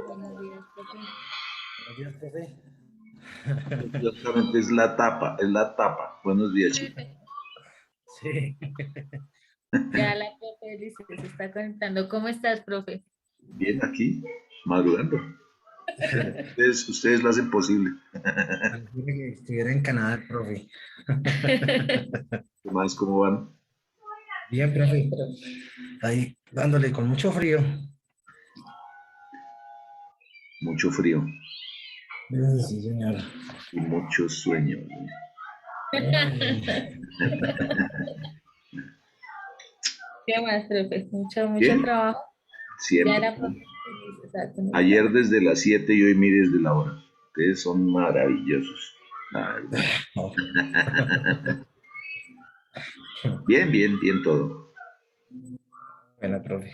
Buenos días, profe. Buenos días, profe. Exactamente, es la tapa. Buenos días, chicos. Sí. Ya la profe dice, se está conectando. ¿Cómo estás, profe? Bien, aquí, madrugando. Ustedes lo hacen posible. Pareciera que estuviera en Canadá, el profe. ¿Qué más? ¿Cómo van? Bien, profe. Ahí dándole con mucho frío. Mucho frío Sí, señor. y mucho sueño. Ay, ¿Qué más, profe? Mucho Bien, trabajo. Ya siempre. la profe dice, exacto, no está. Ayer desde las 7 y hoy mi desde la hora. Ustedes son maravillosos, la verdad. no. Bien, bien, bien todo. Bueno, profe.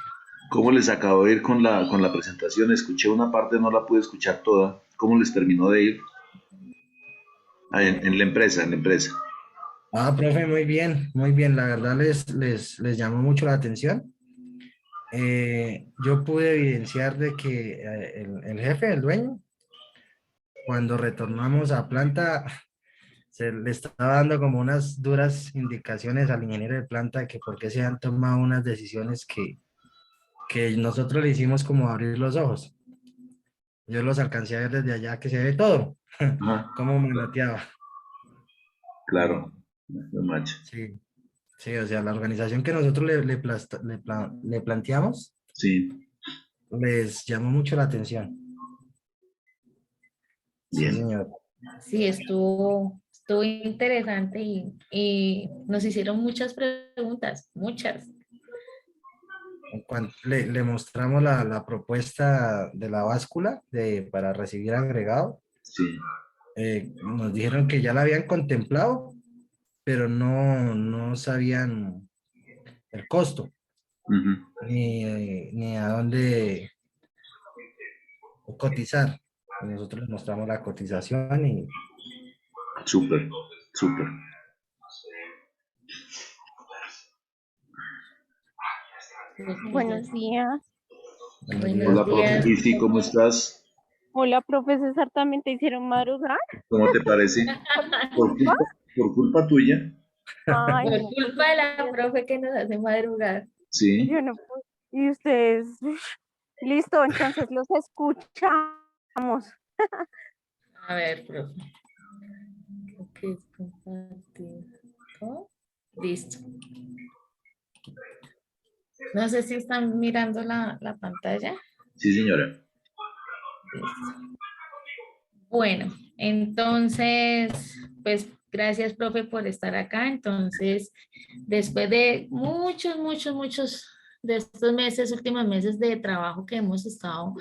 ¿Cómo les acabó de ir con la presentación? Escuché una parte, no la pude escuchar toda. ¿Cómo les terminó de ir? Ah, en la empresa, en la empresa. Profe, muy bien, muy bien. La verdad les llamó mucho la atención. Yo pude evidenciar de que el jefe, el dueño, cuando retornamos a planta, se le estaba dando como unas duras indicaciones al ingeniero de planta de que por qué se han tomado unas decisiones que nosotros le hicimos como abrir los ojos. Yo los alcancé a ver desde allá que se ve todo, Ajá, cómo manoteaba. claro, no macho. Sí, sí, o sea, la organización que nosotros le planteamos Sí, les llamó mucho la atención. Sí, bien. señor. Sí, estuvo interesante y nos hicieron muchas preguntas, muchas. Le mostramos la propuesta de la báscula para recibir agregado. Sí. Nos dijeron que ya la habían contemplado, pero no sabían el costo, Ujú. ni a dónde cotizar. Y nosotros les mostramos la cotización y Súper, súper. Buenos días. buenos días, Buenos Hola, profe días, profe. Cristi, ¿cómo profe. estás? Hola, profe César, ¿también te hicieron madrugar? ¿Cómo te parece? ¿Por mi ¿Por culpa? culpa, por culpa tuya? Ay, Por no, pues culpa es de que la profe que nos hace madrugar. Sí. yo no puedo. Y ustedes, listo, entonces los escuchamos. A ver, profe. Creo que es compartir. ¿Cómo? Listo. No sé si están mirando la pantalla. Sí, señora. Listo. Bueno, entonces, pues gracias, profe, por estar acá. Entonces, después de muchos de estos meses, últimos meses de trabajo que hemos estado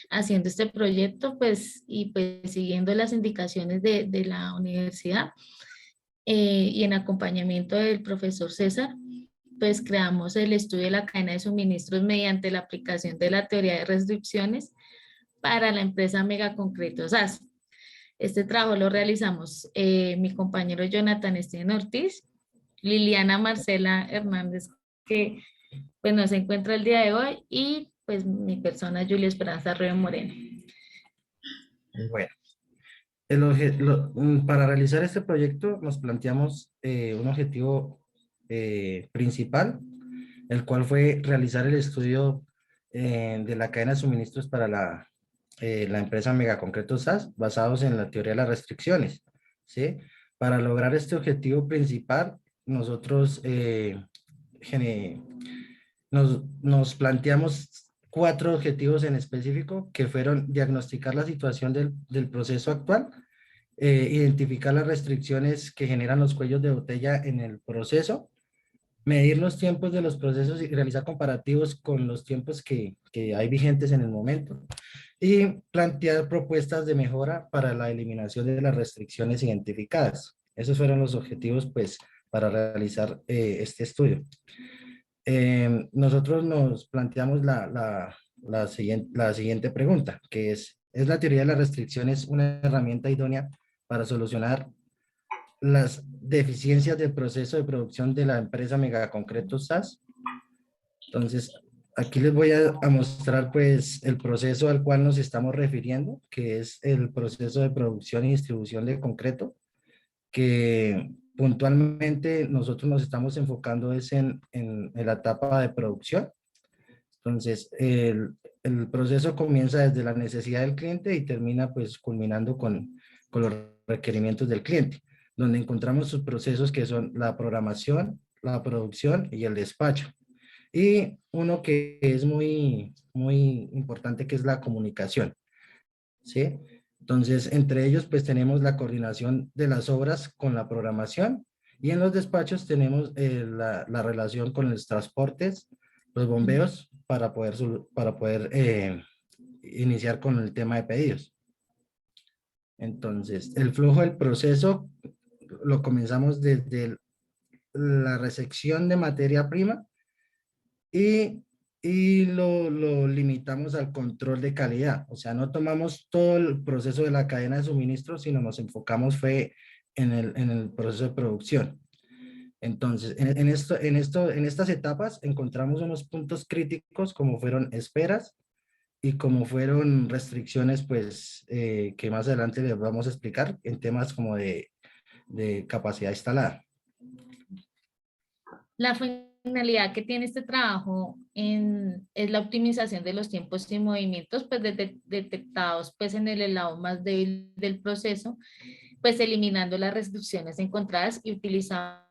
haciendo este proyecto, pues, y pues siguiendo las indicaciones de la universidad y en acompañamiento del profesor César, pues creamos el estudio de la cadena de suministros mediante la aplicación de la teoría de restricciones para la empresa Megaconcreto SAS. Este trabajo lo realizamos mi compañero Jonathan Esteban Ortiz, Liliana Marcela Hernández, que pues no se encuentra el día de hoy, y pues mi persona Julia Esperanza Arroyo Moreno. Bueno, para realizar este proyecto nos planteamos un objetivo principal, el cual fue realizar el estudio de la cadena de suministros para la empresa Megaconcreto SAS, basados en la teoría de las restricciones, ¿sí? Para lograr este objetivo principal, nosotros nos planteamos cuatro objetivos en específico, que fueron diagnosticar la situación del proceso actual, identificar las restricciones que generan los cuellos de botella en el proceso, medir los tiempos de los procesos y realizar comparativos con los tiempos que hay vigentes en el momento, y plantear propuestas de mejora para la eliminación de las restricciones identificadas. Esos fueron los objetivos, pues, para realizar este estudio. Nosotros nos planteamos la siguiente pregunta, que ¿es la teoría de las restricciones una herramienta idónea para solucionar las deficiencias del proceso de producción de la empresa Megaconcreto SAS? Entonces, Aquí les voy a mostrar pues el proceso al cual nos estamos refiriendo, que es el proceso de producción y distribución de concreto, que puntualmente nosotros nos estamos enfocando es en la etapa de producción. Entonces, el proceso comienza desde la necesidad del cliente y termina pues culminando con los requerimientos del cliente, donde encontramos sus procesos que son la programación, la producción y el despacho. Y uno que es muy importante, que es la comunicación, ¿sí? Entonces, entre ellos, pues tenemos la coordinación de las obras con la programación y en los despachos tenemos la relación con los transportes, los bombeos, para poder iniciar con el tema de pedidos. Entonces, el flujo del proceso lo comenzamos desde la recepción de materia prima y, y lo limitamos al control de calidad. O sea, no tomamos todo el proceso de la cadena de suministro, sino nos enfocamos fue en el proceso de producción. Entonces, en estas etapas encontramos unos puntos críticos como fueron esperas y como fueron restricciones, pues, que más adelante les vamos a explicar en temas como de capacidad instalada. La finalidad que tiene este trabajo es la optimización de los tiempos y movimientos pues, detectados pues, en el lado más débil del proceso, pues eliminando las restricciones encontradas y utilizando.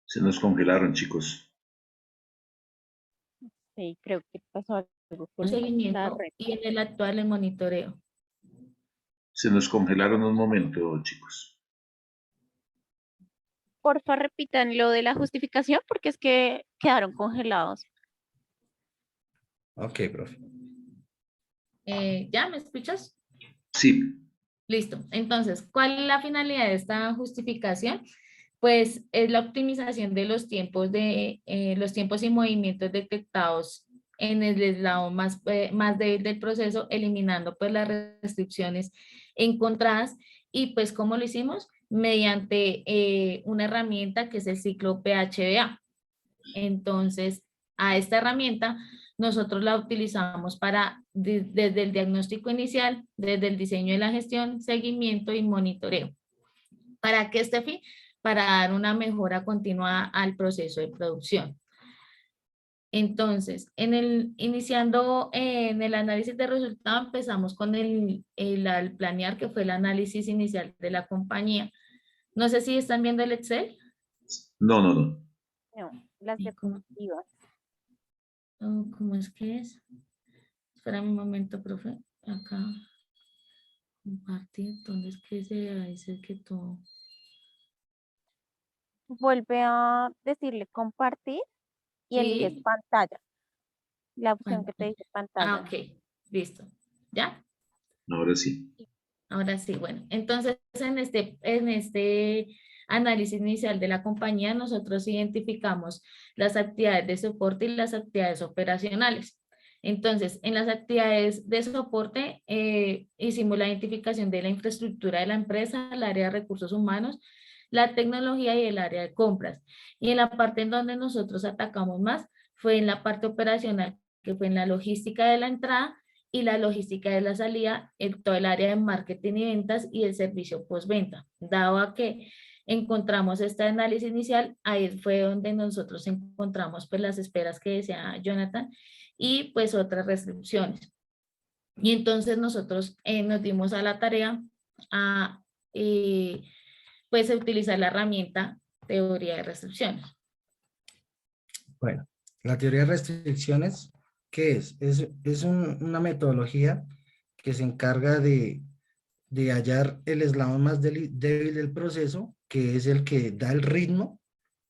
Se nos congelaron, chicos. Sí, creo que pasó algo con la Seguimiento red. y en el actual el monitoreo. Se nos congelaron un momento, chicos. Porfa, repitan lo de la justificación porque es que quedaron congelados. Ok, profe. ¿Ya me escuchas? Sí, Listo. Entonces, ¿cuál es la finalidad de esta justificación? Pues es la optimización de los tiempos y movimientos detectados en el eslabón más débil del proceso, eliminando pues las restricciones encontradas y pues ¿cómo lo hicimos? Mediante una herramienta que es el ciclo PHBA. Entonces, a esta herramienta nosotros la utilizamos para desde el diagnóstico inicial, desde el diseño y la gestión, seguimiento y monitoreo. ¿Para qué este fin? Para dar una mejora continua al proceso de producción. Entonces, iniciando en el análisis de resultados, empezamos con al planear, que fue el análisis inicial de la compañía. No sé si están viendo el Excel. no, no, no. No, las ¿Y cómo, diapositivas. cómo es que es? Espera un momento, profe. Acá. Compartir. ¿Dónde es que se dice que todo? Vuelve a decirle compartir y eliges Sí. pantalla. La opción que te Pantalla. dice Ah, pantalla. ok. Listo. ¿Ya? Ahora sí. Ahora sí, bueno. Entonces, en este análisis inicial de la compañía, nosotros identificamos las actividades de soporte y las actividades operacionales. Entonces, en las actividades de soporte, hicimos la identificación de la infraestructura de la empresa, el área de recursos humanos, la tecnología y el área de compras. Y en la parte en donde nosotros atacamos más fue en la parte operacional, que fue en la logística de la entrada y la logística de la salida, en todo el área de marketing y ventas y el servicio postventa. Dado a que encontramos este análisis inicial, ahí fue donde nosotros encontramos pues las esperas que decía Jonathan y pues otras restricciones. Y entonces nosotros nos dimos a la tarea a pues utilizar la herramienta teoría de restricciones. Bueno, la teoría de restricciones, ¿qué es? Es una metodología que se encarga de hallar el eslabón más débil del proceso, que es el que da el ritmo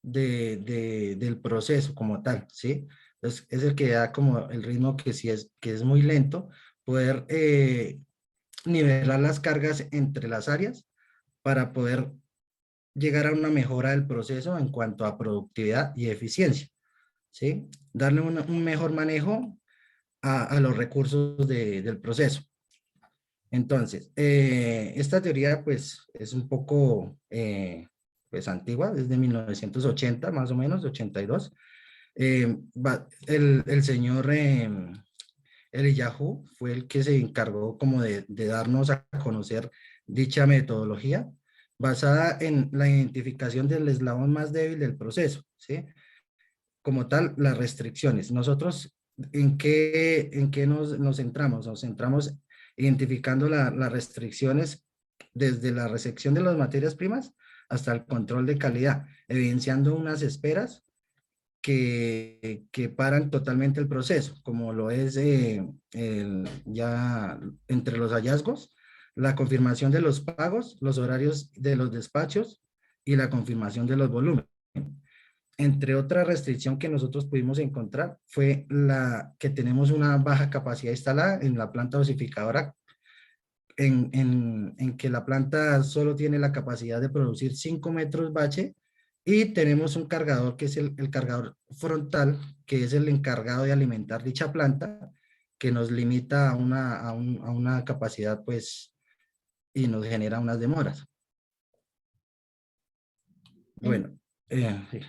del proceso como tal, ¿sí? Entonces, es el que da como el ritmo que es muy lento, poder nivelar las cargas entre las áreas para poder llegar a una mejora del proceso en cuanto a productividad y eficiencia, ¿sí? Darle un mejor manejo a los recursos del proceso. Entonces, esta teoría pues es un poco pues antigua, desde 1980 más o menos, 82. El señor Eliyahu fue el que se encargó como de darnos a conocer dicha metodología basada en la identificación del eslabón más débil del proceso, ¿sí? Como tal, las restricciones. Nosotros, ¿en qué nos centramos? Nos centramos identificando las restricciones desde la recepción de las materias primas hasta el control de calidad, evidenciando unas esperas que paran totalmente el proceso, como lo es ya entre los hallazgos, la confirmación de los pagos, los horarios de los despachos y la confirmación de los volúmenes. Entre otra restricción que nosotros pudimos encontrar fue la que tenemos una baja capacidad instalada en la planta dosificadora, en que la planta solo tiene la capacidad de producir 5 metros bache y tenemos un cargador que es el cargador frontal, que es el encargado de alimentar dicha planta, que nos limita a una capacidad pues y nos genera unas demoras. Bueno, sí.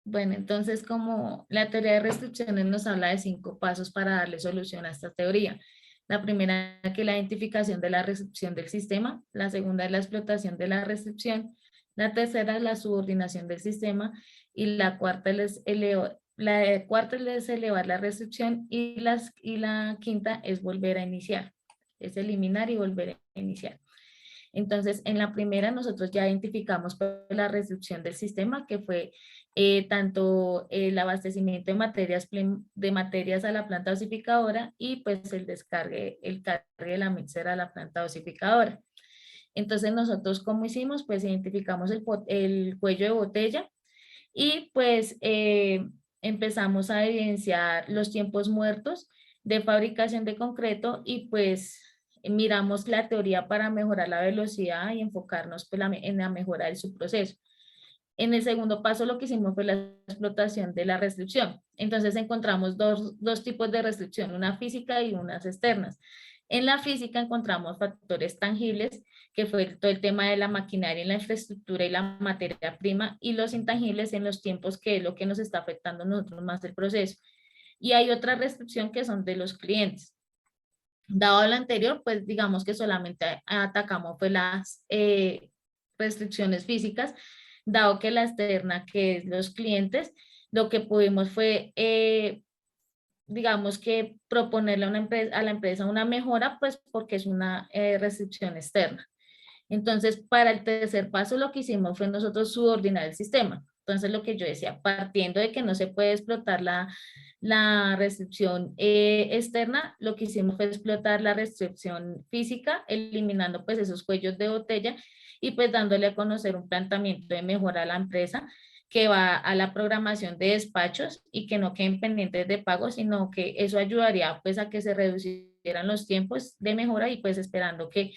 Bueno, entonces como la teoría de restricciones nos habla de 5 pasos para darle solución a esta teoría. La primera, que es la identificación de la restricción del sistema. La segunda es la explotación de la restricción. La tercera es la subordinación del sistema. Y la cuarta es elevar la restricción. Y la quinta es volver a iniciar. Es eliminar y volver a iniciar. Entonces, en la primera nosotros ya identificamos la reducción del sistema, que fue tanto el abastecimiento de materias a la planta dosificadora y pues el cargue de la mixer a la planta dosificadora. Entonces, nosotros, ¿cómo hicimos? Pues identificamos el cuello de botella y pues empezamos a evidenciar los tiempos muertos de fabricación de concreto y pues miramos la teoría para mejorar la velocidad y enfocarnos pues, en la mejora de su proceso. En el segundo paso lo que hicimos fue la explotación de la restricción. Entonces encontramos dos tipos de restricción, una física y unas externas. En la física encontramos factores tangibles, que fue todo el tema de la maquinaria, la infraestructura y la materia prima, y los intangibles en los tiempos, que es lo que nos está afectando a nosotros más del proceso. Y hay otra restricción que son de los clientes. Dado lo anterior, pues digamos que solamente atacamos pues las restricciones físicas, dado que la externa, que es los clientes, lo que pudimos fue, digamos que proponerle a la empresa una mejora, pues porque es una restricción externa. Entonces, para el tercer paso, lo que hicimos fue nosotros subordinar el sistema. Entonces, lo que yo decía, partiendo de que no se puede explotar la restricción externa, lo que hicimos fue explotar la restricción física, eliminando pues esos cuellos de botella y pues dándole a conocer un planteamiento de mejora a la empresa que va a la programación de despachos y que no queden pendientes de pago, sino que eso ayudaría pues a que se reducieran los tiempos de mejora y pues esperando que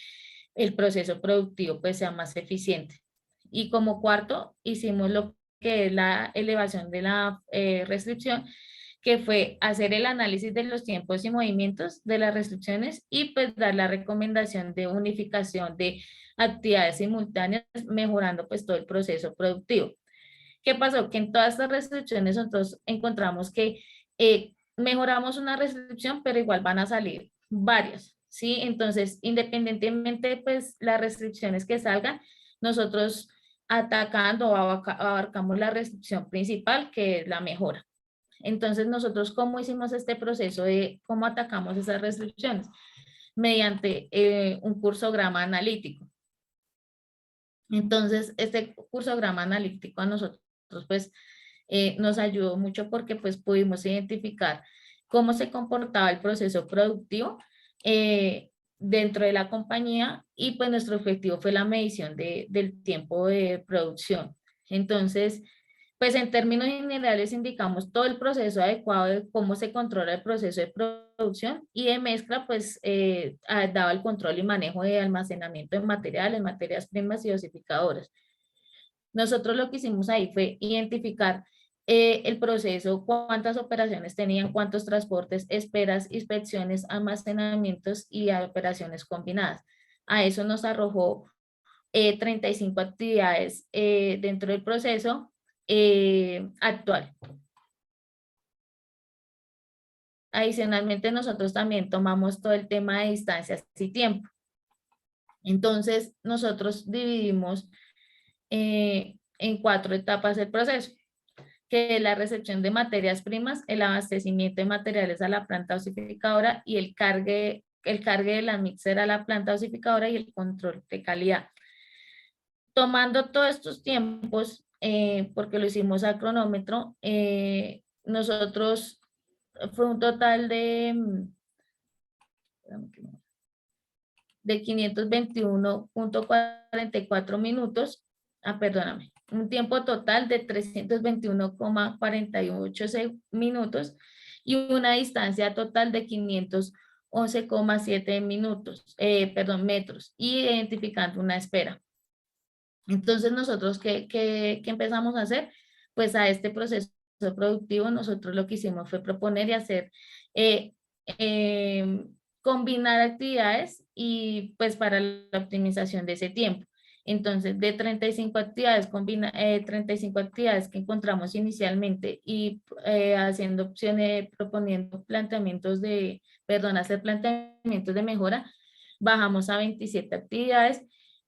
el proceso productivo pues sea más eficiente. Y como cuarto, hicimos lo que es la elevación de la restricción, que fue hacer el análisis de los tiempos y movimientos de las restricciones y pues dar la recomendación de unificación de actividades simultáneas, mejorando pues todo el proceso productivo. ¿Qué pasó? Que en todas estas restricciones nosotros encontramos que mejoramos una restricción, pero igual van a salir varias, ¿sí? Entonces, independientemente, pues, las restricciones que salgan, nosotros atacando o abarcamos la restricción principal, que es la mejora. Entonces, nosotros, ¿cómo hicimos este proceso de cómo atacamos esas restricciones? Mediante un cursograma analítico. Entonces, este cursograma analítico a nosotros, pues, nos ayudó mucho porque, pues, pudimos identificar cómo se comportaba el proceso productivo dentro de la compañía y, pues, nuestro objetivo fue la medición del tiempo de producción. Entonces, pues, en términos generales indicamos todo el proceso adecuado de cómo se controla el proceso de producción y de mezcla, pues, daba el control y manejo de almacenamiento de materiales, materias primas y dosificadoras. Nosotros lo que hicimos ahí fue identificar el proceso, cuántas operaciones tenían, cuántos transportes, esperas, inspecciones, almacenamientos y operaciones combinadas. A eso nos arrojó 35 actividades dentro del proceso actual. Adicionalmente, nosotros también tomamos todo el tema de distancias y tiempo. Entonces, nosotros dividimos en 4 etapas el proceso, que es la recepción de materias primas, el abastecimiento de materiales a la planta dosificadora y el cargue de la mixer a la planta dosificadora y el control de calidad. Tomando todos estos tiempos, porque lo hicimos a cronómetro, nosotros fue un total de 521.44 minutos, perdóname, un tiempo total de 321,48 minutos y una distancia total de 511,7 minutos, metros, y identificando una espera. Entonces nosotros, ¿qué empezamos a hacer? Pues a este proceso productivo nosotros lo que hicimos fue proponer y hacer, combinar actividades y pues para la optimización de ese tiempo. Entonces, de 35 actividades, 35 actividades que encontramos inicialmente y haciendo opciones, proponiendo planteamientos hacer planteamientos de mejora, bajamos a 27 actividades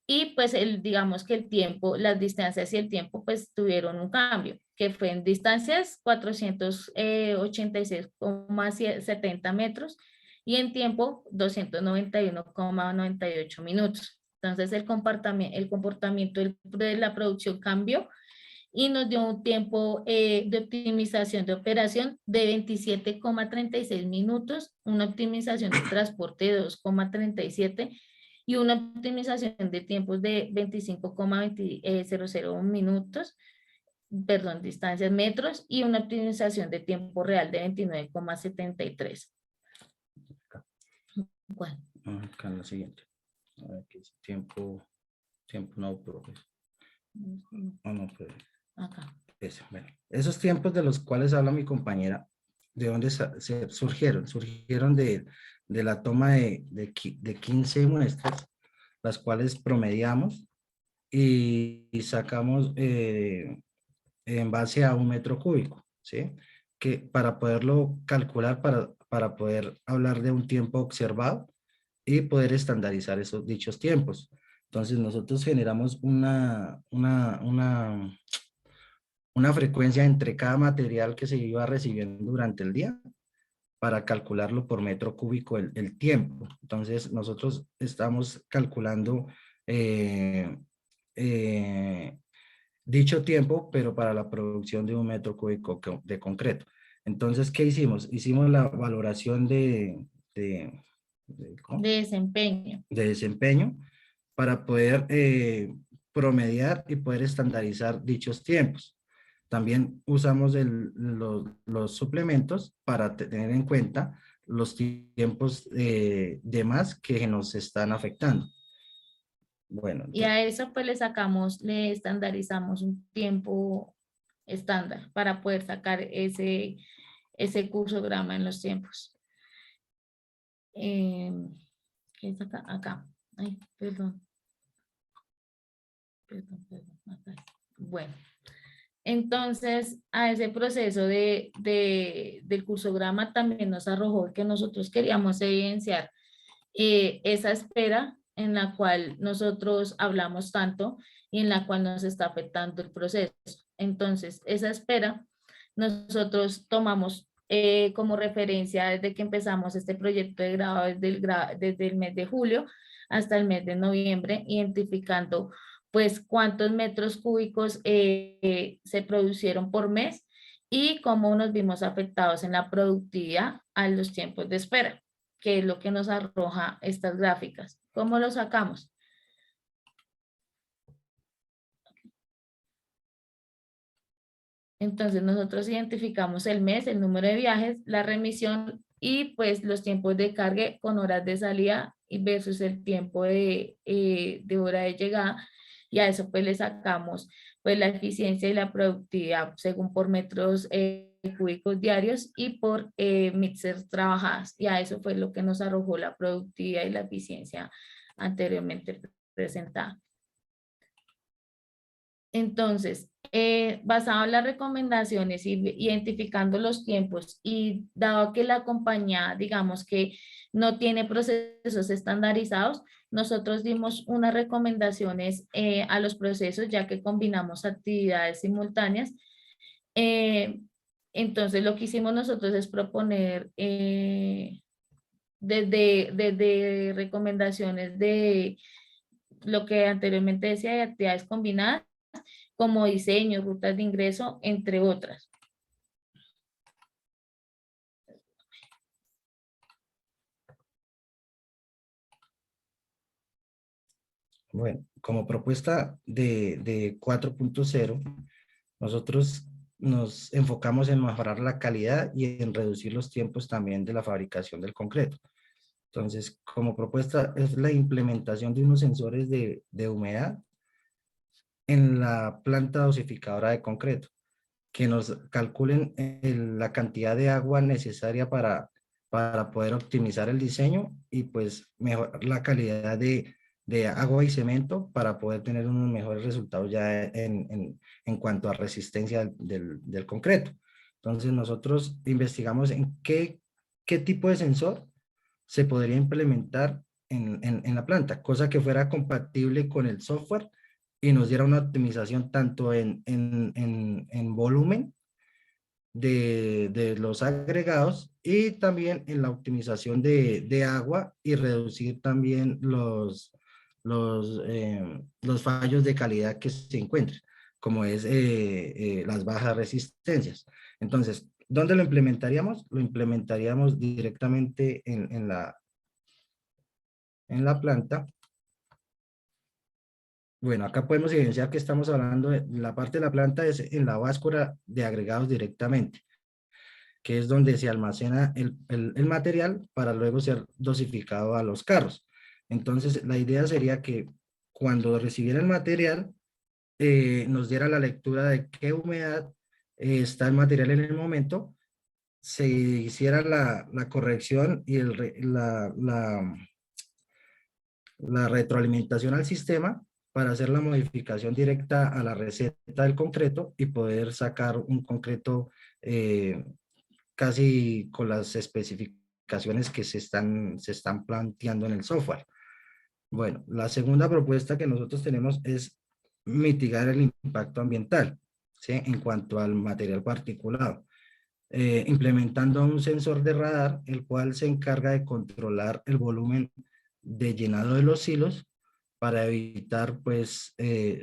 y pues digamos que el tiempo, las distancias y el tiempo pues tuvieron un cambio, que fue en distancias 486,70 metros y en tiempo 291,98 minutos. Entonces el comportamiento de la producción cambió y nos dio un tiempo de optimización de operación de 27,36 minutos, una optimización de transporte de 2,37 y una optimización de tiempos de 25,00 minutos, perdón, distancias metros, y una optimización de tiempo real de 29,73. ¿Cuál? Acá en la siguiente. A ver, ¿qué es? Tiempo no, profe. No, profe. Acá. Bueno, esos tiempos de los cuales habla mi compañera, ¿de dónde surgieron? Surgieron de la toma de 15 muestras, las cuales promediamos y sacamos en base a 1 metro cúbico, ¿sí? Que para poderlo calcular, para poder hablar de un tiempo observado y poder estandarizar esos dichos tiempos. Entonces nosotros generamos una frecuencia entre cada material que se iba recibiendo durante el día para calcularlo por metro cúbico el tiempo. Entonces nosotros estamos calculando dicho tiempo, pero para la producción de 1 metro cúbico de concreto. Entonces, ¿qué hicimos? Hicimos la valoración ¿cómo? De desempeño. De desempeño para poder promediar y poder estandarizar dichos tiempos. También usamos los suplementos para tener en cuenta los tiempos de más que nos están afectando. Bueno, Y a eso pues le estandarizamos un tiempo estándar para poder sacar ese cursograma en los tiempos. ¿Qué es acá? Acá. Ay, perdón. Acá. Bueno. Entonces, a ese proceso del cursograma también nos arrojó que nosotros queríamos evidenciar esa espera en la cual nosotros hablamos tanto y en la cual nos está afectando el proceso. Entonces, esa espera nosotros tomamos como referencia desde que empezamos este proyecto de grado desde el mes de julio hasta el mes de noviembre, identificando pues cuántos metros cúbicos se producieron por mes y cómo nos vimos afectados en la productividad a los tiempos de espera, que es lo que nos arroja estas gráficas. ¿Cómo lo sacamos? Entonces nosotros identificamos el mes, el número de viajes, la remisión y pues los tiempos de carga con horas de salida y versus el tiempo de hora de llegada y a eso pues le sacamos pues la eficiencia y la productividad según por metros cúbicos diarios y por mixers trabajadas, y a eso fue lo que nos arrojó la productividad y la eficiencia anteriormente presentada. Entonces, basado en las recomendaciones y identificando los tiempos y dado que la compañía, digamos que no tiene procesos estandarizados, nosotros dimos unas recomendaciones a los procesos ya que combinamos actividades simultáneas. Eh, entonces, lo que hicimos nosotros es proponer desde recomendaciones de lo que anteriormente decía de actividades combinadas, como diseño, rutas de ingreso, entre otras. Bueno, como propuesta de 4.0, nosotros nos enfocamos en mejorar la calidad y en reducir los tiempos también de la fabricación del concreto. Entonces, como propuesta es la implementación de unos sensores de humedad en la planta dosificadora de concreto, que nos calculen la cantidad de agua necesaria para poder optimizar el diseño y pues mejorar la calidad de agua y cemento para poder tener unos mejores resultados ya en cuanto a resistencia del concreto. Entonces nosotros investigamos en qué tipo de sensor se podría implementar en la planta, cosa que fuera compatible con el software y nos diera una optimización tanto en volumen de los agregados y también en la optimización de agua y reducir también los fallos de calidad que se encuentran, como es las bajas resistencias. Entonces, ¿dónde lo implementaríamos? Lo implementaríamos directamente en la planta. Bueno, acá podemos evidenciar que estamos hablando de la parte de la planta es en la báscula de agregados directamente, que es donde se almacena el material para luego ser dosificado a los carros. Entonces, la idea sería que cuando recibiera el material, nos diera la lectura de qué humedad está el material en el momento, se hiciera la corrección y la retroalimentación al sistema para hacer la modificación directa a la receta del concreto y poder sacar un concreto casi con las especificaciones que se están planteando en el software. Bueno, la segunda propuesta que nosotros tenemos es mitigar el impacto ambiental, ¿sí? En cuanto al material particulado. Implementando un sensor de radar, el cual se encarga de controlar el volumen de llenado de los silos para evitar pues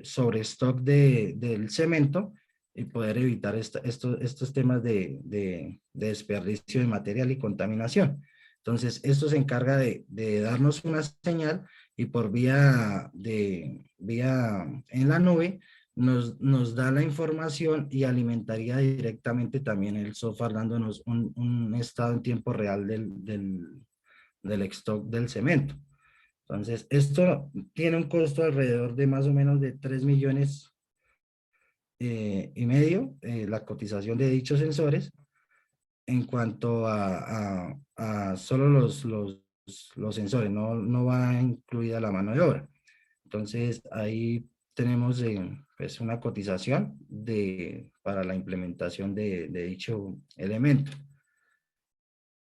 sobrestock del cemento y poder evitar estos temas de desperdicio de material y contaminación. Entonces, esto se encarga de darnos una señal y por vía en la nube nos da la información y alimentaría directamente también el software dándonos un estado en tiempo real del stock del cemento. Entonces, esto tiene un costo alrededor de más o menos de 3 millones y medio, la cotización de dichos sensores, en cuanto a solo los sensores, no va incluida la mano de obra. Entonces, ahí tenemos pues una cotización para la implementación de dicho elemento.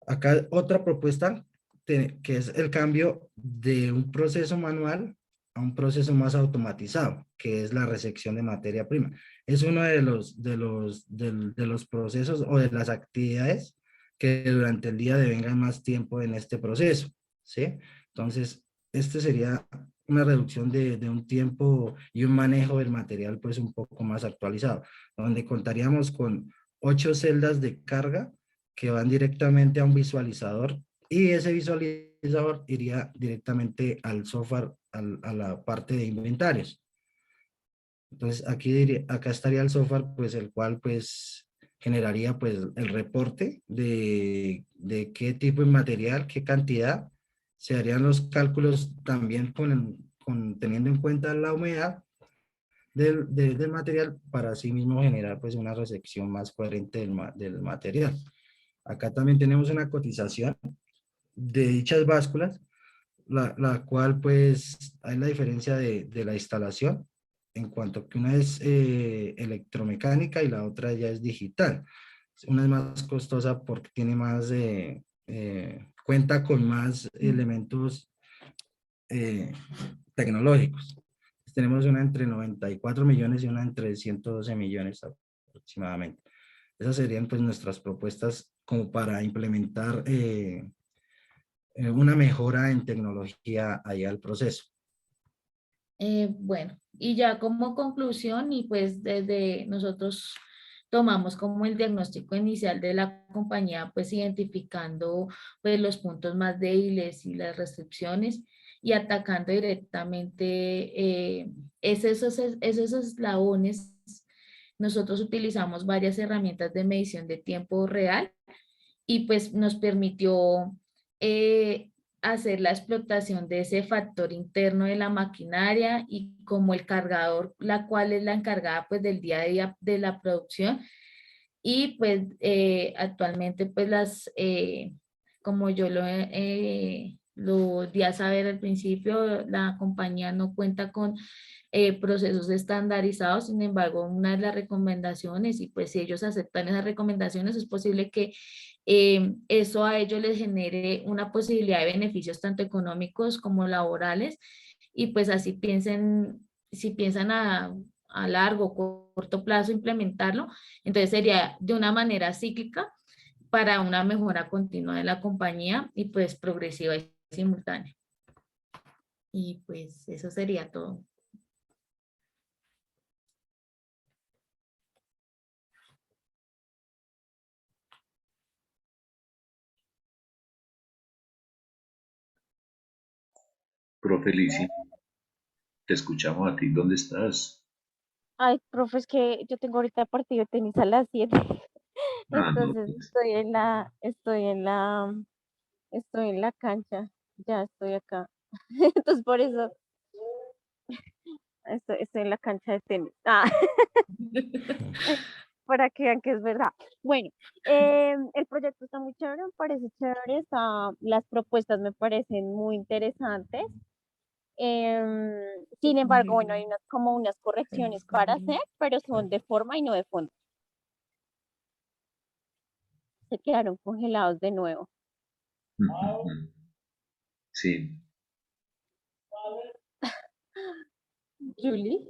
Acá otra propuesta que es el cambio de un proceso manual a un proceso más automatizado, que es la recepción de materia prima. Es uno de los procesos o de las actividades que durante el día devengan más tiempo en este proceso, ¿sí? Entonces, este sería una reducción de un tiempo y un manejo del material pues un poco más actualizado, donde contaríamos con 8 celdas de carga que van directamente a un visualizador y ese visualizador iría directamente al software, a la parte de inventarios. Entonces acá estaría el software, pues el cual pues generaría pues el reporte de qué tipo de material, qué cantidad, se harían los cálculos también teniendo en cuenta la humedad del material para así mismo generar pues una recepción más coherente del material. Acá también tenemos una cotización de dichas básculas, la cual pues hay la diferencia de la instalación en cuanto que una es electromecánica y la otra ya es digital. Una es más costosa porque tiene más, cuenta con más elementos eh, tecnológicos. Tenemos una entre 94 millones y una entre 112 millones aproximadamente. Esas serían pues nuestras propuestas como para implementar una mejora en tecnología allá al proceso. Bueno, y ya como conclusión, y pues desde nosotros tomamos como el diagnóstico inicial de la compañía, pues identificando pues los puntos más débiles y las restricciones y atacando directamente esos eslabones. Nosotros utilizamos varias herramientas de medición de tiempo real y pues nos permitió eh, hacer la explotación de ese factor interno de la maquinaria y como el cargador, la cual es la encargada pues del día a día de la producción. Y pues actualmente pues como yo lo di a saber al principio, la compañía no cuenta con procesos estandarizados. Sin embargo, una de las recomendaciones, y pues si ellos aceptan esas recomendaciones, es posible que eso a ellos les genere una posibilidad de beneficios tanto económicos como laborales, y pues así piensen, si piensan a largo o corto plazo implementarlo, entonces sería de una manera cíclica para una mejora continua de la compañía y pues progresiva y simultánea. Y pues eso sería todo. Profe Lizzy, te escuchamos a ti. ¿Dónde estás? Ay, profe, es que yo tengo ahorita partido de tenis a las 7. Ah, no, Entonces pues. estoy en la cancha. Ya estoy acá. Entonces por eso estoy en la cancha de tenis. Ah, para que vean que es verdad. Bueno, el proyecto está muy chévere, me parece chévere, las propuestas me parecen muy interesantes. Sin embargo, bueno, hay como unas correcciones para hacer, pero son de forma y no de fondo. Se quedaron congelados de nuevo. Ujú. Sí. Julie,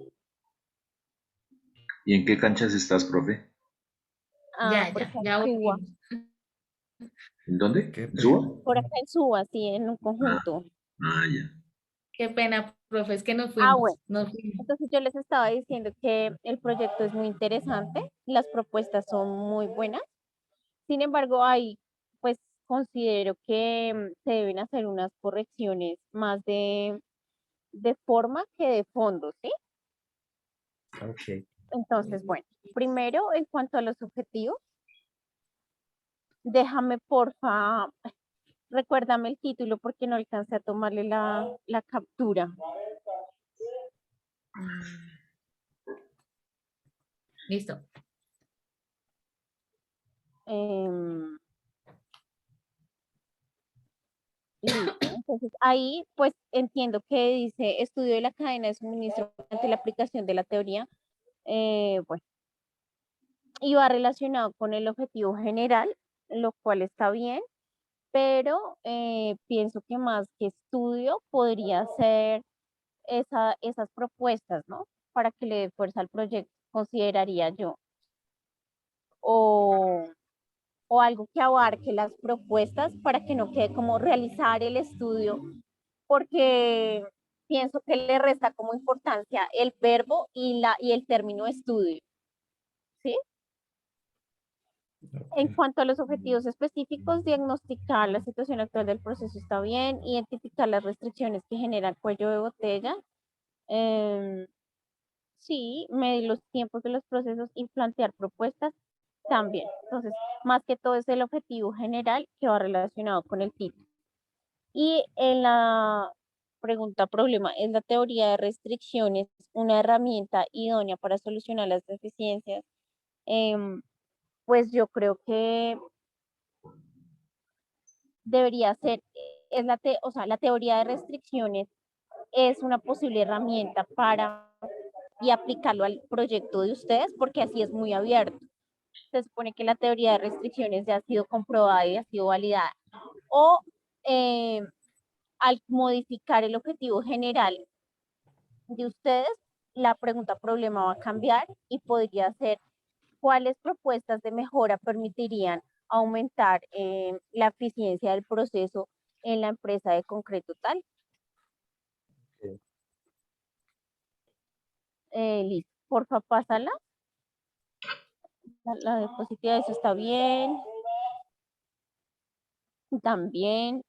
¿Y en qué canchas estás, profe? por acá en Ya Suba, volvimos. ¿En dónde? Qué ¿En Suba? pena. por acá en Suba, sí, en un Ah, conjunto. ya. Qué pena, profe, es que Bueno, nos fuimos. entonces yo les estaba diciendo que el proyecto es muy interesante, las propuestas son muy buenas. Sin embargo, pues considero que se deben hacer unas correcciones más de forma que de fondo, ¿sí? Ok. Entonces, bueno, primero en cuanto a los objetivos, déjame porfa, recuérdame el título porque no alcancé a tomarle la captura. Listo. Em, Listo. Entonces, ahí pues entiendo que dice estudio de la cadena de suministro ante la aplicación de la teoría. Bueno, y va relacionado con el objetivo general, lo cual está bien, pero pienso que más que estudio podría ser esas propuestas, ¿no? Para que le dé fuerza al proyecto, consideraría yo. O, o algo que abarque las propuestas para que no quede como realizar el estudio, porque pienso que le resta como importancia el verbo y el término estudio, ¿sí? En Ok. cuanto a los objetivos específicos, diagnosticar la situación actual del proceso está bien, identificar las restricciones que generan cuello de botella, em, sí, medir los tiempos de los procesos y plantear propuestas también. Entonces, más que todo es el objetivo general que va relacionado con el título. Y en la pregunta problema, ¿es la teoría de restricciones una herramienta idónea para solucionar las deficiencias? Pues yo creo que debería ser, o sea, la teoría de restricciones es una posible herramienta para y aplicarlo al proyecto de ustedes, porque así es muy abierto. Se supone que la teoría de restricciones ya ha sido comprobada y ha sido validada. O al modificar el objetivo general de ustedes, la pregunta problema va a cambiar y podría ser cuáles propuestas de mejora permitirían aumentar la eficiencia del proceso en la empresa de concreto tal. Listo, porfa, pásala. La diapositiva, eso está bien. También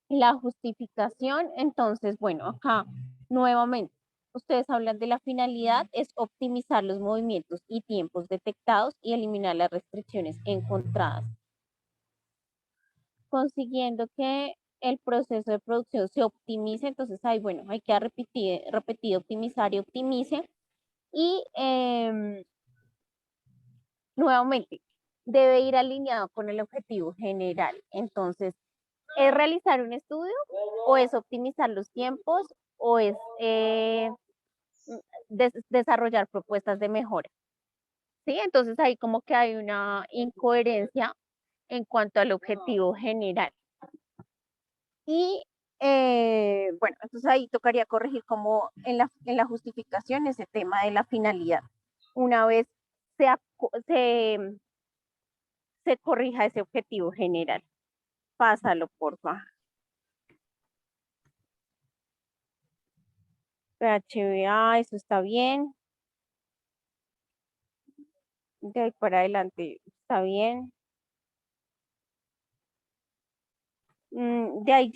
la justificación, entonces, bueno, acá nuevamente, ustedes hablan de la finalidad, es optimizar los movimientos y tiempos detectados y eliminar las restricciones encontradas, consiguiendo que el proceso de producción se optimice. Entonces, ahí, bueno, hay que repetir, optimizar y optimice. Y nuevamente, debe ir alineado con el objetivo general. Entonces, ¿es realizar un estudio o es optimizar los tiempos o es desarrollar propuestas de mejora? ¿Sí? Entonces ahí como que hay una incoherencia en cuanto al objetivo general. Y bueno, entonces ahí tocaría corregir como en la justificación ese tema de la finalidad. Una vez se corrija ese objetivo general. Pásalo, por favor. PHBA, eso está bien. De ahí para adelante está bien. De ahí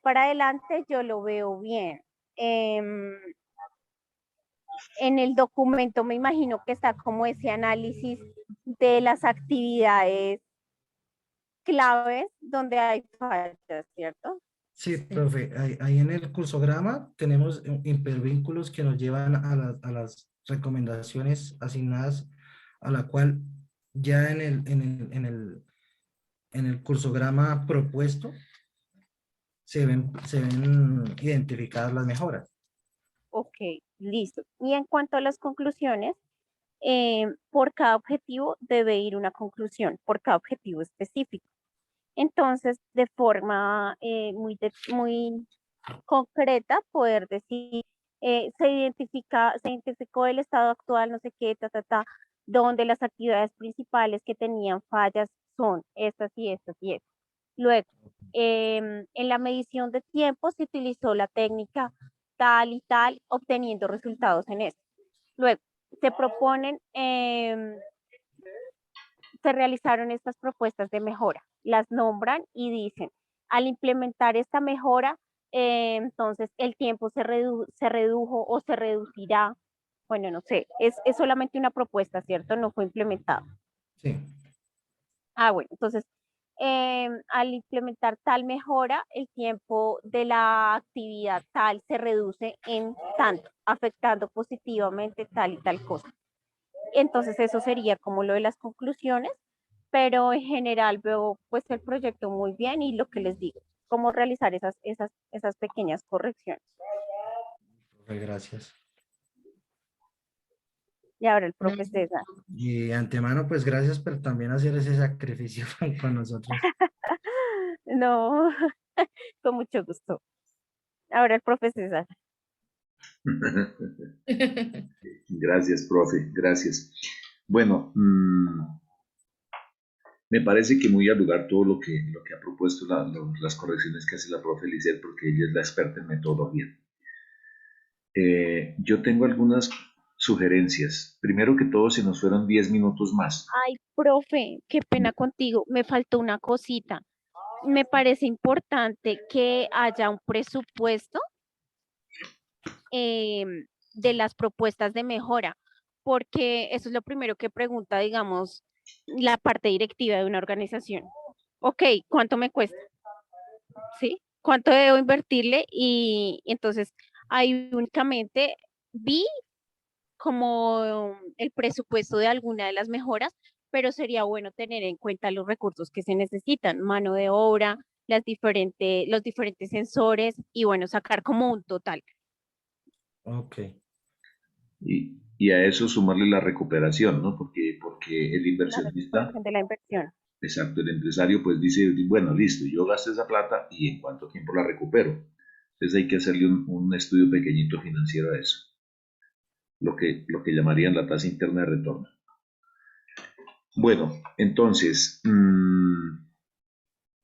para adelante yo lo veo bien. En el documento me imagino que está como ese análisis de las actividades claves donde hay fallas, ¿cierto? Sí, profe, ahí en el cursograma tenemos hipervínculos que nos llevan a las recomendaciones asignadas, a la cual ya en el cursograma propuesto se ven identificadas las mejoras. Ok, listo. Y en cuanto a las conclusiones, por cada objetivo debe ir una conclusión, por cada objetivo específico. Entonces, de forma muy concreta, poder decir, se identificó el estado actual, no sé qué, donde las actividades principales que tenían fallas son estas y estas y estas. Luego, en la medición de tiempo se utilizó la técnica tal y tal, obteniendo resultados en esto. Luego, se proponen, se realizaron estas propuestas de mejora, las nombran y dicen, al implementar esta mejora, entonces el tiempo se redujo o se reducirá. Bueno, no sé, es solamente una propuesta, ¿cierto? No fue implementado. Sí. Ah, bueno, entonces, al implementar tal mejora, el tiempo de la actividad tal se reduce en tanto, afectando positivamente tal y tal cosa. Entonces, eso sería como lo de las conclusiones, pero en general veo pues el proyecto muy bien y lo que les digo, cómo realizar esas pequeñas correcciones. Profe, gracias. Y ahora el profe César. Y de antemano, pues gracias por también hacer ese sacrificio con nosotros. No, con mucho gusto. Ahora el profe César. Gracias, profe, gracias. Bueno, me parece que muy al lugar todo lo que ha propuesto, las correcciones que hace la profe Lisset, porque ella es la experta en metodología. Yo tengo algunas sugerencias. Primero que todo, se nos fueron 10 minutos más. Ay, profe, qué pena contigo, me faltó una cosita. Me parece importante que haya un presupuesto de las propuestas de mejora, porque eso es lo primero que pregunta, digamos, la parte directiva de una organización. Ok, ¿cuánto me cuesta? ¿Sí? cuánto debo invertirle y entonces ahí únicamente vi como el presupuesto de alguna de las mejoras, pero sería bueno tener en cuenta los recursos que se necesitan, mano de obra, los diferentes sensores y bueno, sacar como un total. Ok. Y a eso sumarle la recuperación, ¿no? Porque el La inversionista, recuperación de la inversión. exacto, el empresario pues dice, bueno, listo, yo gasto esa plata y en cuánto tiempo la recupero. Entonces hay que hacerle un estudio pequeñito financiero a eso, lo que llamarían la tasa interna de retorno. Bueno, entonces,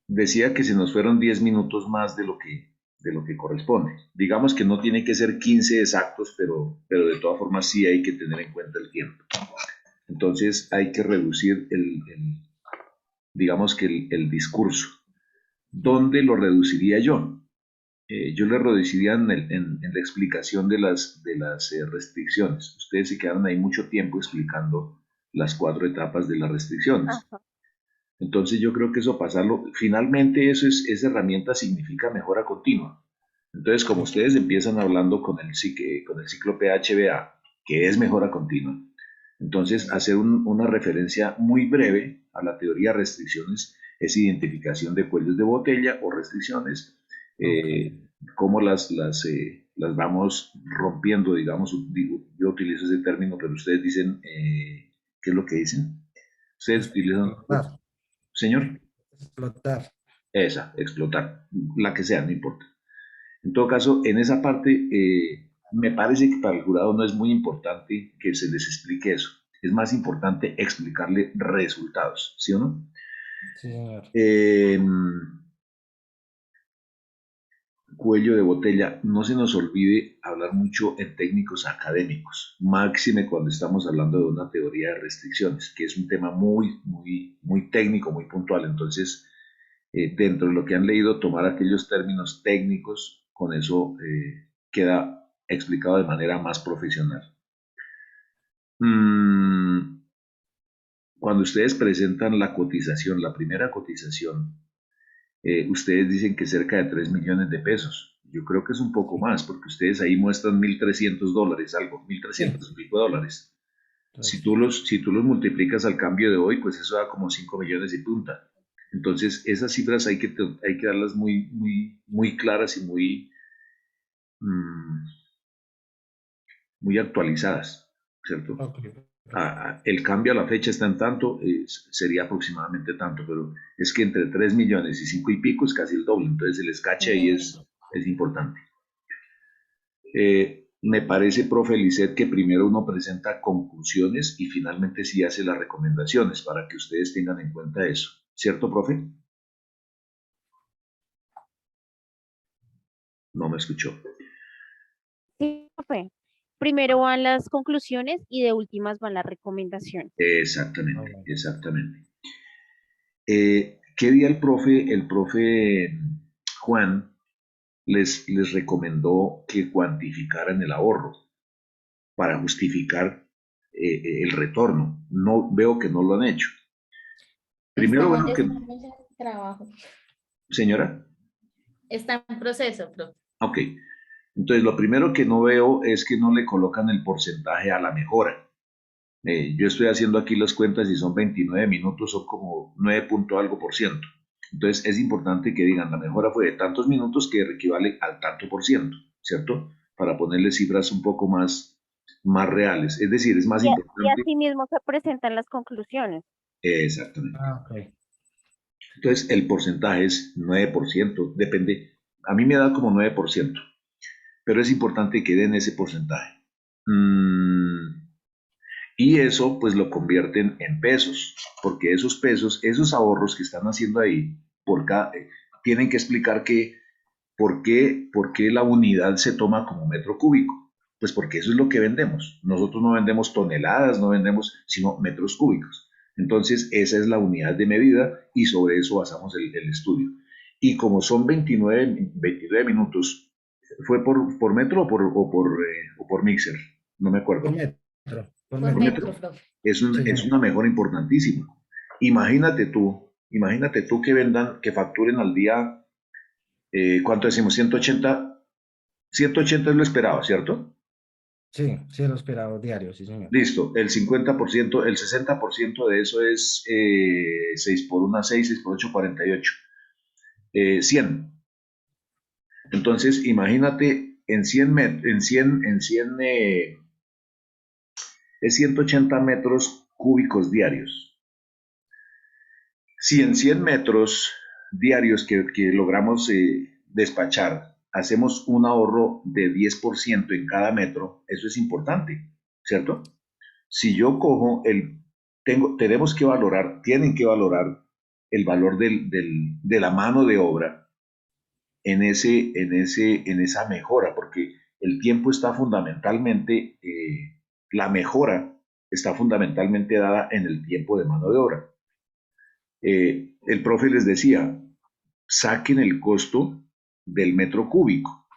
decía que se nos fueron 10 minutos más de lo que corresponde. Digamos que no tiene que ser 15 exactos, pero de todas formas sí hay que tener en cuenta el tiempo. Entonces hay que reducir digamos que el discurso. ¿Dónde lo reduciría yo? Yo le reduciría en la explicación de las restricciones. Ustedes se quedaron ahí mucho tiempo explicando las 4 etapas de las restricciones. Ajá. Entonces yo creo que eso pasarlo, finalmente esa herramienta significa mejora continua. Entonces, como ustedes empiezan hablando con el ciclo PHBA, que es mejora continua, entonces hacer una referencia muy breve a la teoría de restricciones es identificación de cuellos de botella o restricciones, Ok. cómo las vamos rompiendo, digamos, yo utilizo ese término, pero ustedes dicen, ¿qué es lo que dicen? Ustedes utilizan, Explotar. señor, Explotar. esa, explotar, la que sea, no importa. En todo caso, en esa parte, me parece que para el jurado no es muy importante que se les explique eso. Es más importante explicarle resultados, ¿sí o no? Sí, señor. Cuello de botella, no se nos olvide hablar mucho en técnicos académicos, máxime cuando estamos hablando de una teoría de restricciones, que es un tema muy, muy, muy técnico, muy puntual. Entonces, dentro de lo que han leído, tomar aquellos términos técnicos, con eso queda explicado de manera más profesional. Cuando ustedes presentan la cotización, la primera cotización, ustedes dicen que cerca de 3 millones de pesos. Yo creo que es un poco más, porque ustedes ahí muestran $1.300, algo, mil Sí. trescientos y pico dólares. Si Entonces, tú los multiplicas al cambio de hoy, pues eso da como 5 millones y punta. Entonces, esas cifras hay que darlas muy, muy, muy claras y mm, muy actualizadas, ¿cierto? ok, perfecto. El cambio a la fecha está en tanto, sería aproximadamente tanto, pero es que entre 3 millones y 5 y pico es casi el doble, entonces el escache ahí es importante. Me parece, profe Lisset, que primero uno presenta conclusiones y finalmente sí hace las recomendaciones para que ustedes tengan en cuenta eso. ¿Cierto, profe? No me escuchó. Sí, profe. Primero van las conclusiones y de últimas van las recomendaciones. Ah, Exactamente, bueno. exactamente. ¿Qué día el profe Juan les recomendó que cuantificaran el ahorro para justificar el retorno? No veo que no lo han hecho. Primero, Estamos, bueno, estamos en trabajo. señora, Está en proceso, profe. ok. Entonces, lo primero que no veo es que no le colocan el porcentaje a la mejora. Yo estoy haciendo aquí las cuentas y son 29 minutos, son como 9 punto algo por ciento. Entonces, es importante que digan, la mejora fue de tantos minutos que equivale al tanto por ciento, ¿cierto? Para ponerle cifras un poco más reales. Es decir, es más Y importante. así mismo se presentan las conclusiones. Exactamente. Ah, ok. Entonces, el porcentaje es 9%, depende. A mí me da como 9%, pero es importante que den ese porcentaje. Y eso pues lo convierten en pesos, porque esos pesos, esos ahorros que están haciendo ahí, tienen que explicar por qué la unidad se toma como metro cúbico. Pues porque eso es lo que vendemos. Nosotros no vendemos toneladas, no vendemos, sino metros cúbicos. Entonces, esa es la unidad de medida y sobre eso basamos el estudio. Y como son 29 minutos, ¿fue por metro o por mixer? No me Por acuerdo. metro. Por Por ¿Por metro. metro, metro? profe. Es, Sí, un- es señor. una mejora importantísima. Imagínate tú que vendan, que facturen al día ¿Cuánto decimos? 180. 180 es lo esperado, ¿cierto? Sí, sí, lo esperado diario, sí, señor. Listo, el 50%, el 60% de eso es 6 por 1, 6, 6 por 8, 48. 100. Entonces, imagínate en 100, es 180 metros cúbicos diarios. Si en 100 metros diarios que logramos despachar, hacemos un ahorro de 10% en cada metro, eso es importante, ¿cierto? Si yo cojo tenemos que valorar, tienen que valorar el valor de la mano de obra en esa mejora, porque el tiempo está fundamentalmente, la mejora está fundamentalmente dada en el tiempo de mano de obra. El profe les decía, saquen el costo del metro cúbico,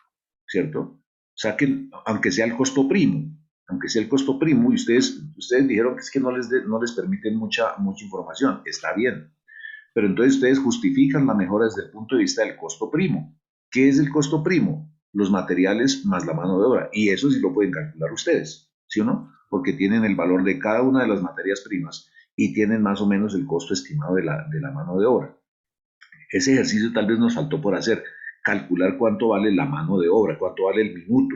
¿cierto? Saquen, aunque sea el costo primo, y ustedes dijeron que es que no les permiten mucha información, está bien, pero entonces ustedes justifican la mejora desde el punto de vista del costo primo. ¿Qué es el costo primo? Los materiales más la mano de obra, y eso sí lo pueden calcular ustedes, ¿sí o no? Porque tienen el valor de cada una de las materias primas y tienen más o menos el costo estimado de la mano de obra. Ese ejercicio tal vez nos faltó por hacer, calcular cuánto vale la mano de obra, cuánto vale el minuto,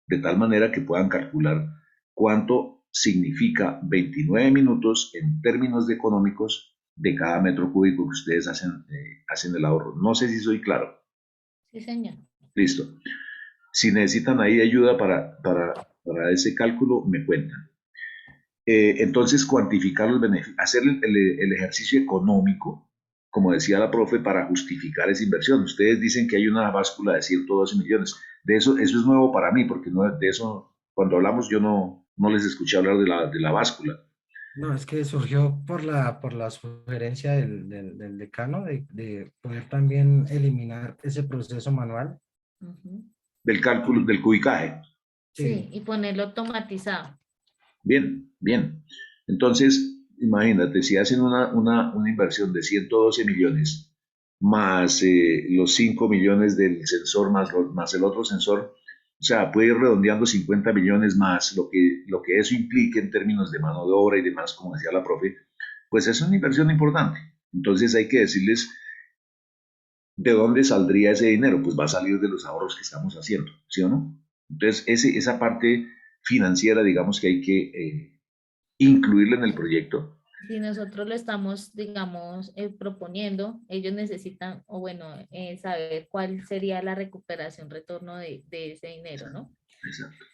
de tal manera que puedan calcular cuánto significa 29 minutos en términos económicos de cada metro cúbico que ustedes hacen el ahorro. No sé si soy claro. Sí, señor. Listo. Si necesitan ahí ayuda para ese cálculo, me cuentan. Entonces, cuantificar los beneficios, hacer el ejercicio económico, como decía la profe, para justificar esa inversión. Ustedes dicen que hay una báscula de 112 millones. Eso es nuevo para mí, porque de eso, cuando hablamos, yo no les escuché hablar de la báscula. No, es que surgió por la sugerencia del decano de poder también eliminar ese proceso manual. Ujú. Del cálculo, del cubicaje. Sí, y ponerlo automatizado. Bien, bien. Entonces, imagínate, si hacen una inversión de 112 millones, más los 5 millones del sensor, más el otro sensor, o sea, puede ir redondeando 50 millones más lo que eso implique en términos de mano de obra y demás, como decía la profe, pues es una inversión importante. Entonces hay que decirles de dónde saldría ese dinero, pues va a salir de los ahorros que estamos haciendo, ¿sí o no? Entonces, esa parte financiera, digamos que hay que incluirla en el proyecto. Si nosotros lo estamos, digamos, proponiendo, ellos necesitan, o bueno, saber cuál sería la recuperación, retorno de ese dinero, ¿no? Exacto.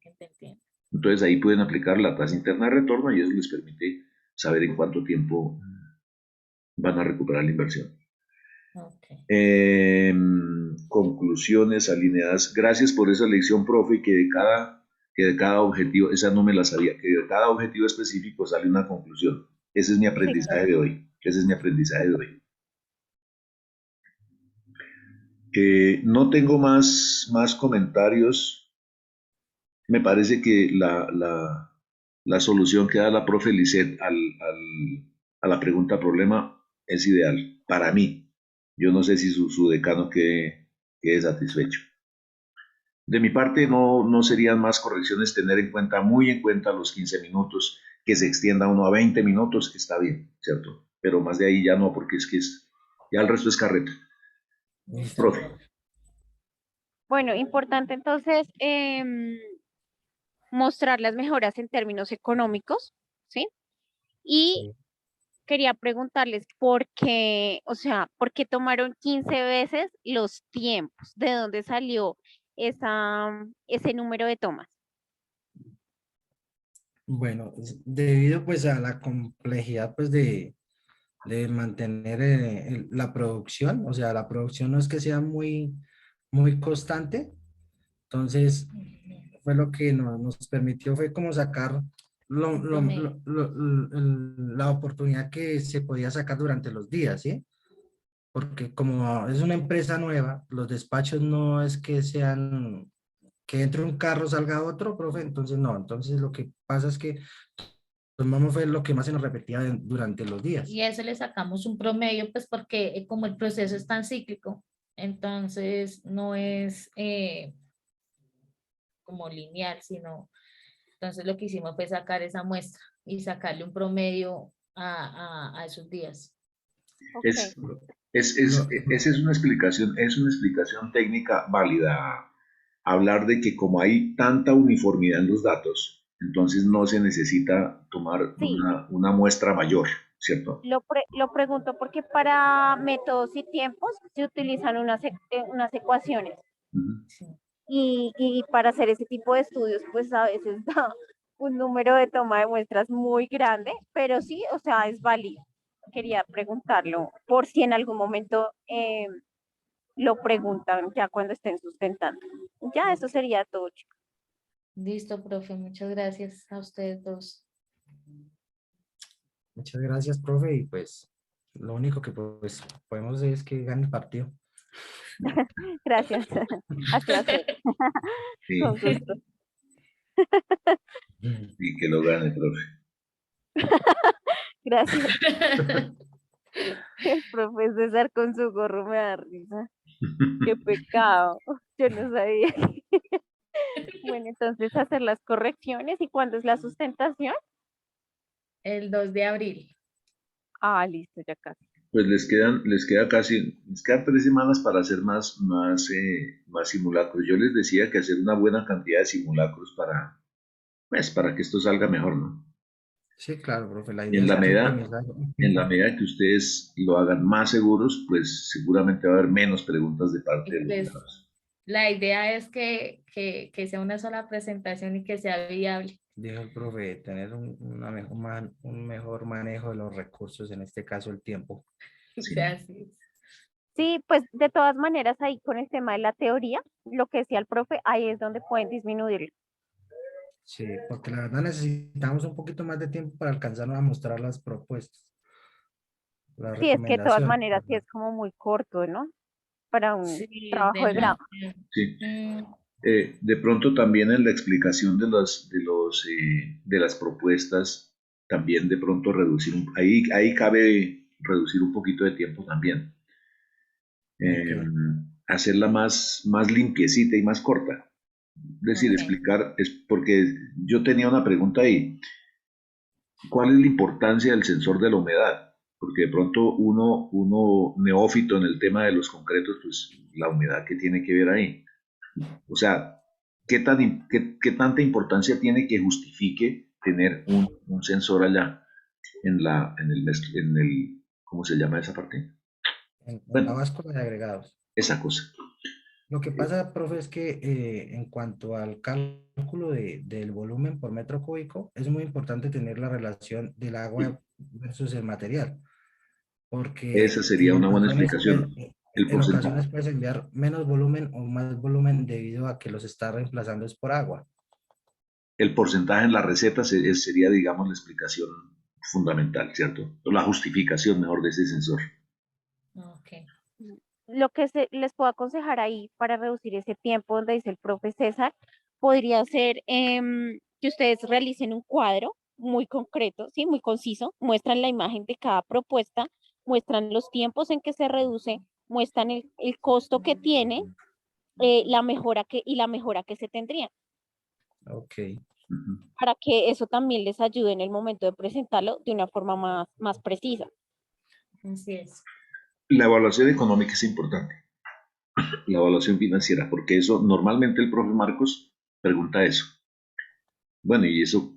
Que te entiendo. Entonces ahí pueden aplicar la tasa interna de retorno y eso les permite saber en cuánto tiempo van a recuperar la inversión. Okay. Conclusiones alineadas. Gracias por esa lección, profe, que de cada objetivo, esa no me la sabía, que de cada objetivo específico sale una conclusión. Ese es mi aprendizaje de hoy. Ese es mi aprendizaje de hoy. No tengo más comentarios. Me parece que la solución que da la profe Lisset a la pregunta problema es ideal para mí. Yo no sé si su decano quede satisfecho. De mi parte, no serían más correcciones tener en cuenta, muy en cuenta los 15 minutos, que se extienda uno a 20 minutos, está bien, ¿cierto? Pero más de ahí ya no, porque ya el resto es carreta. Listo, Profe. profe. Bueno, importante entonces mostrar las mejoras en términos económicos, ¿sí? Y Sí. quería preguntarles por qué, o sea, por qué tomaron 15 veces los tiempos, de dónde salió ese número de tomas. Bueno, debido pues a la complejidad pues de mantener la producción, o sea, la producción no es que sea muy constante, entonces fue lo que nos permitió fue como sacar Un promedio. la oportunidad que se podía sacar durante los días, ¿sí? Porque como es una empresa nueva, los despachos no es que sean, que entre un carro salga otro, profe, entonces no, entonces lo que pasa es que tomamos fue lo que más se nos repetía durante los días. Y a eso le sacamos un promedio, pues porque como el proceso es tan cíclico, entonces no es como lineal, sino, entonces lo que hicimos fue sacar esa muestra y sacarle un promedio a esos días. Ok. Esa es una explicación técnica válida. Hablar de que como hay tanta uniformidad en los datos, entonces no se necesita tomar Sí, una muestra mayor, ¿cierto? lo pregunto porque para métodos y tiempos se utilizan unas ecuaciones Ujú. Sí. y para hacer ese tipo de estudios, pues a veces da un número de toma de muestras muy grande, pero sí, o sea, es válido. Quería preguntarlo por si en algún momento lo preguntan ya cuando estén sustentando. Ya, eso sería todo, chicos. Listo, profe, muchas gracias a ustedes dos. Muchas gracias, profe, y pues lo único que pues podemos es que gane el partido. Gracias. Así va a ser. Sí, Con gusto. y que lo gane, profe. Gracias. El profe César con su gorro me da risa. Qué pecado. Yo no sabía. Bueno, entonces hacer las correcciones. ¿Y cuándo es la sustentación? El 2 de abril. Ah, listo, ya casi. Pues les quedan 3 semanas para hacer más simulacros. Yo les decía que hacer una buena cantidad de simulacros pues, para que esto salga mejor, ¿no? Sí, claro, profe, la Y idea es que optimizar. en la medida que ustedes lo hagan más seguros, pues seguramente va a haber menos preguntas de parte Y de los pues jurados. la idea es que sea una sola presentación y que sea viable. Dijo el profe, tener un mejor manejo de los recursos, en este caso el tiempo. O Sí. sea, sí. Sí, pues de todas maneras ahí con el tema de la teoría, lo que decía el profe, ahí es donde pueden disminuirlo. Sí, porque la verdad necesitamos un poquito más de tiempo para alcanzar a mostrar las propuestas, las Sí, es que de todas recomendaciones. maneras sí es como muy corto, ¿no? Para un Sí, trabajo de grado. demasiado. Sí. Mm, De pronto también en la explicación de las propuestas, también de pronto ahí cabe reducir un poquito de tiempo también. Ok, Hacerla más limpiecita y más corta. Es decir, ok. explicar, es porque yo tenía una pregunta ahí. ¿Cuál es la importancia del sensor de la humedad? Porque de pronto uno neófito en el tema de los concretos, pues la humedad que tiene que ver ahí. O sea, ¿qué tanta importancia tiene que justifique tener un sensor allá en el, ¿cómo se llama esa parte? en la Bueno, báscula de agregados. esa cosa. Lo que pasa, profe, es que en cuanto al cálculo del volumen por metro cúbico, es muy importante tener la relación del agua versus el material, Esa porque sería una buena explicación. El en porcentaje, ocasiones puedes enviar menos volumen o más volumen debido a que los está reemplazando es por agua. el porcentaje en la receta sería, digamos, la explicación fundamental, ¿cierto? La justificación, mejor, de ese sensor. Ok. Lo que les puedo aconsejar ahí para reducir ese tiempo, donde dice el profe César, podría ser que ustedes realicen un cuadro muy concreto, ¿sí? Muy conciso, muestran la imagen de cada propuesta, muestran los tiempos en que se reduce, muestran el costo que tiene, la mejora que se tendría, Ok, Ujú. para que eso también les ayude en el momento de presentarlo de una forma más precisa. Así es. La evaluación económica es importante, la evaluación financiera, porque eso normalmente el profe Marcos pregunta eso. Bueno, ¿y eso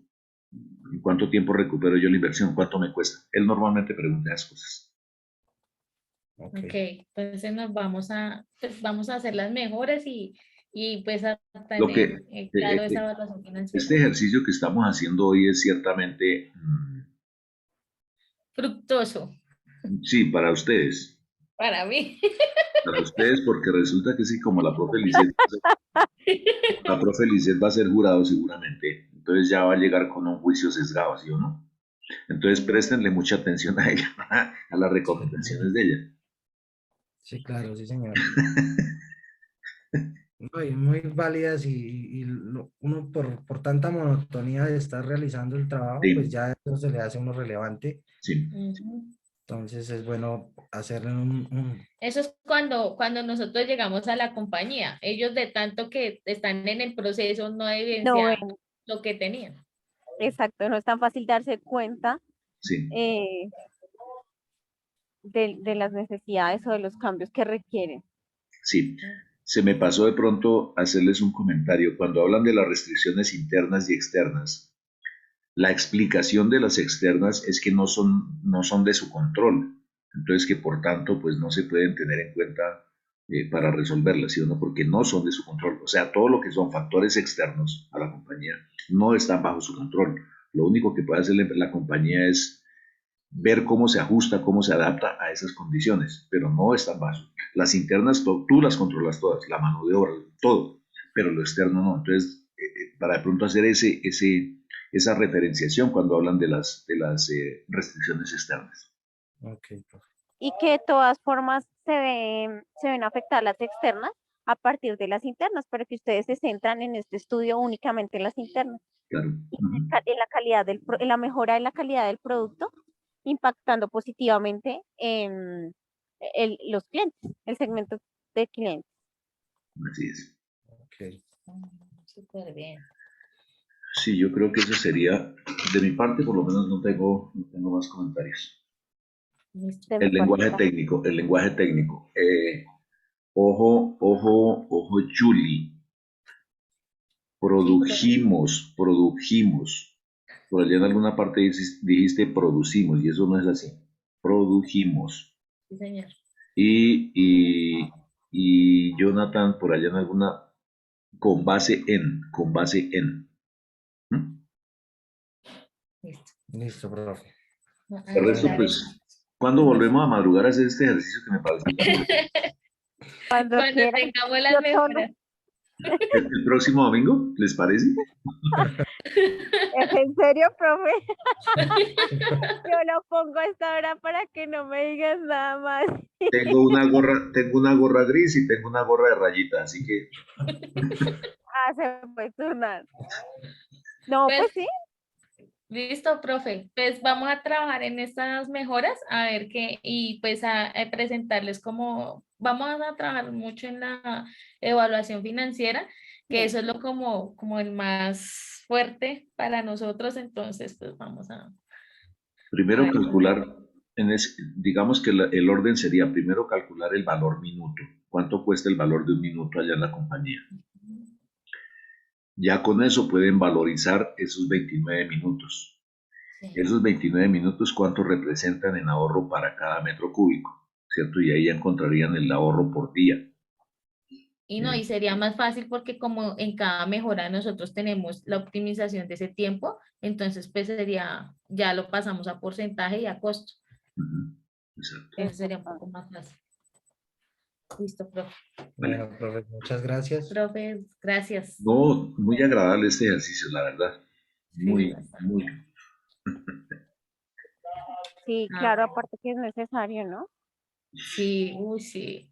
en cuánto tiempo recupero yo la inversión? ¿Cuánto me cuesta? Él normalmente pregunta esas cosas. ok. Ok, entonces pues vamos a hacer las mejores y pues a Lo que, tener claro esa este, evaluación financiera. este ejercicio que estamos haciendo hoy es ciertamente, Fructuoso sí, para mí. para ustedes, porque resulta que sí, como la profe Lisset va a ser jurado seguramente, entonces ya va a llegar con un juicio sesgado, ¿sí o no? Entonces préstenle mucha atención a ella, a las Sí, recomendaciones de ella. sí, claro, sí, señor. No, y muy válidas uno por tanta monotonía de estar realizando el trabajo, pues Sí, ya eso se le hace a uno relevante. sí. Ujú. Entonces es bueno hacer Eso es cuando nosotros llegamos a la compañía. Ellos de tanto que están en el proceso no No evidencian ven, lo que tenían. exacto, no es tan fácil darse cuenta Sí, eh, de las necesidades o de los cambios que requieren. sí. Se me pasó de pronto hacerles un comentario. Cuando hablan de las restricciones internas y externas, la explicación de las externas es que no son de su control. Entonces que por tanto, pues no se pueden tener en cuenta para resolverlas, ¿sí o no? Porque no son de su control. O sea, todo lo que son factores externos a la compañía no están bajo su control. Lo único que puede hacer la compañía es ver cómo se ajusta, cómo se adapta a esas condiciones, pero no están bajo. Las internas tú las controlas todas, la mano de obra, todo, pero lo externo no. Entonces, para de pronto hacer esa referenciación cuando hablan de las restricciones externas. Ok, profe. Y que de todas formas se ven afectadas las externas a partir de las internas, pero que ustedes se centran en este estudio únicamente en las internas, Claro. en la calidad en la mejora de la calidad del producto, impactando positivamente en los clientes, el segmento de clientes. Así es. Ok. Súper bien. Sí, yo creo que eso sería, de mi parte por lo menos no tengo más comentarios. Listo. De mi parte también. El lenguaje técnico. Ojo, Julie. Sí, profe. Produjimos. Por allá en alguna parte dijiste producimos y eso no es así. Produjimos. Sí, señor. Y, y, y Jonathan por allá en alguna, con base en. ¿Mm? Listo. Listo, profe. El resto, Anotar eso. pues, ¿cuándo volvemos a madrugar a hacer este ejercicio que me pareció tan bueno? Cuando Cuando quieran, tengamos yo las tono. mejoras. ¿El próximo domingo? ¿Les parece? ¿Es en serio, profe? Yo lo pongo a esta hora para que no me digas nada más. Tengo una gorra gris y tengo una gorra de rayita, así que Ah, se puede turnar. No, Pues pues sí. listo, profe. Pues vamos a trabajar en estas mejoras, a ver qué, y pues a presentarles como, vamos a trabajar mucho en la evaluación financiera, que Sí. eso es lo como el más fuerte para nosotros, entonces pues vamos a primero ver cómo. calcular, digamos que el orden sería primero calcular el valor minuto. ¿Cuánto cuesta el valor de un minuto allá en la compañía? Ya con eso pueden valorizar esos 29 minutos. Sí. Esos 29 minutos, ¿cuánto representan en ahorro para cada metro cúbico? ¿Cierto? Y ahí ya encontrarían el ahorro por día. Y no, y sería más fácil porque como en cada mejora nosotros tenemos la optimización de ese tiempo, entonces pues sería, ya lo pasamos a porcentaje y a costo. Ujú, exacto. Entonces sería un Exacto. poco más fácil. Listo, profe. Vale. Bueno, profe, muchas gracias. Profe, gracias. No, muy agradable este ejercicio, la verdad. Sí, Muy, bastante. muy. Sí, Ah, claro, aparte que es necesario, ¿no? sí, uy, sí.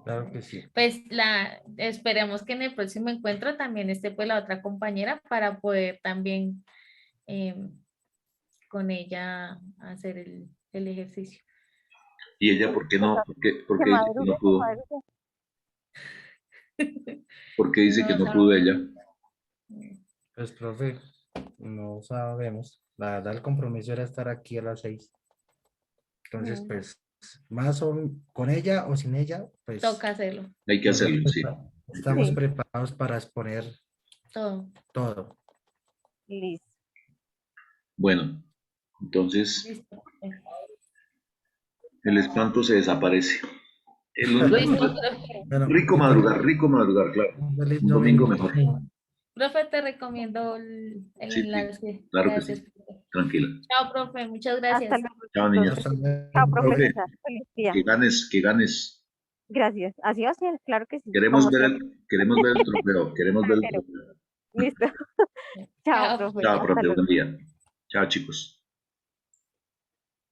Claro que sí. Pues esperemos que en el próximo encuentro también esté pues la otra compañera para poder también em, con ella hacer el ejercicio. ¿Y ella por qué no? Por Que qué dice que madrugue, no que pudo? madrugue. ¿Por qué dice que No no pudo sabemos. ella? Pues, profe, no sabemos. La verdad, el compromiso era estar aquí a las 6. Entonces, Mm. pues, más o con ella o sin ella, pues Toca hacerlo, Hay que nosotros hacerlo, sí. estamos Sí, preparados para exponer todo. todo. listo. Bueno, entonces Listo. el espanto se desaparece. Listo, profe. Bueno, que tengan Rico madrugar, claro. un feliz Un domingo domingo. mejor. Profe, te recomiendo el Sí, sí, enlace. claro que Gracias, sí. profe. Tranquila. Chao, profe. Muchas Hasta gracias. luego, Chao, niña. chicos. Hasta Chao, luego, profe Profe, profe. César. Feliz día. que ganes. Gracias. Así va a ser, claro que sí, como siempre. Queremos ver el trofeo, queremos ver el Trasero. trofeo. Listo. Chao, Chao. profe. Chao, Hasta profe, luego. buen día. Chao, chicos.